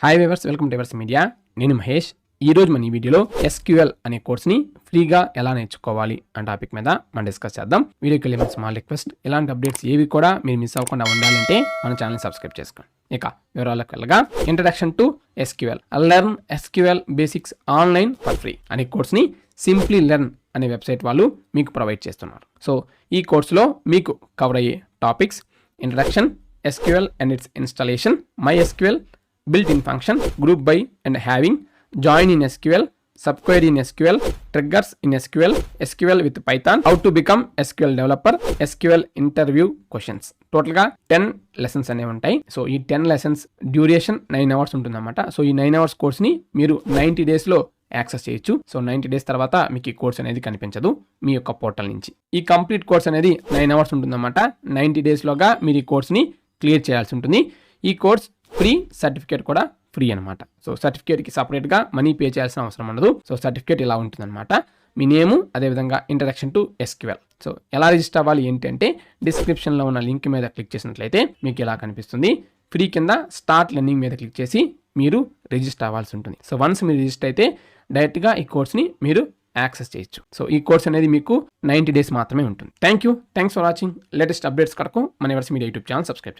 Hi viewers, welcome to YoursMedia. నేను మహేష్. ఈరోజు మన ఈ వీడియోలో SQL అనే కోర్స్ని ఫ్రీగా ఎలా నేర్చుకోవాలి అనే టాపిక్ మీద మనం డిస్కస్ చేద్దాం. వీడియోకి వెళ్ళే స్మాల్ రిక్వెస్ట్, ఇలాంటి అప్డేట్స్ ఏవి కూడా మీరు మిస్ అవ్వకుండా ఉండాలంటే మన ఛానల్ని సబ్స్క్రైబ్ చేసుకోండి. ఇక వివరాలకు వెళ్ళగా, introduction to SQL, learn SQL basics online for free అనే కోర్స్ని SimpliLearn అనే వెబ్సైట్ వాళ్ళు మీకు ప్రొవైడ్ చేస్తున్నారు. సో ఈ కోర్సులో మీకు కవర్ అయ్యే topics: introduction, SQL and its installation, MySQL, built-in function, group by and having, join in SQL, subquery in SQL, triggers in SQL, SQL with Python, how to become SQL developer, SQL interview questions. టోటల్గా 10 lessons అనేవి ఉంటాయి. So ఈ 10 lessons duration 9 hours ఉంటుందన్నమాట. So ఈ 9 hours కోర్స్ని మీరు 90 డేస్లో access చేయొచ్చు. So 90 days తర్వాత మీకు ఈ కోర్స్ అనేది కనిపించదు మీ యొక్క పోర్టల్ నుంచి. ఈ కంప్లీట్ కోర్స్ అనేది 9 అవర్స్ ఉంటుందన్నమాట. 90 డేస్లోగా మీరు ఈ కోర్స్ని క్లియర్ చేయాల్సి ఉంటుంది. ఈ కోర్స్ ఫ్రీ, సర్టిఫికేట్ కూడా ఫ్రీ అనమాట. సో సర్టిఫికేట్కి సపరేట్గా మనీ పే చేయాల్సిన అవసరం ఉండదు. సో సర్టిఫికేట్ ఇలా ఉంటుందన్నమాట. మీ నేము, అదేవిధంగా ఇంట్రడక్షన్ టు SQL. సో ఎలా రిజిస్టర్ అవ్వాలి ఏంటంటే, డిస్క్రిప్షన్లో ఉన్న లింక్ మీద క్లిక్ చేసినట్లయితే మీకు ఇలా కనిపిస్తుంది. ఫ్రీ కింద స్టార్ట్ లెర్నింగ్ మీద క్లిక్ చేసి మీరు రిజిస్టర్ అవ్వాల్సి ఉంటుంది. సో వన్స్ మీరు రిజిస్టర్ అయితే డైరెక్ట్గా ఈ కోర్స్ని మీరు యాక్సెస్ చేయొచ్చు. సో ఈ కోర్స్ అనేది మీకు 90 డేస్ మాత్రమే ఉంటుంది. Thanks for watching. Latest updates కొరకు మన YoursMedia యూట్యూబ్ ఛానల్ సబ్స్క్రైబ్ చేసుకోండి.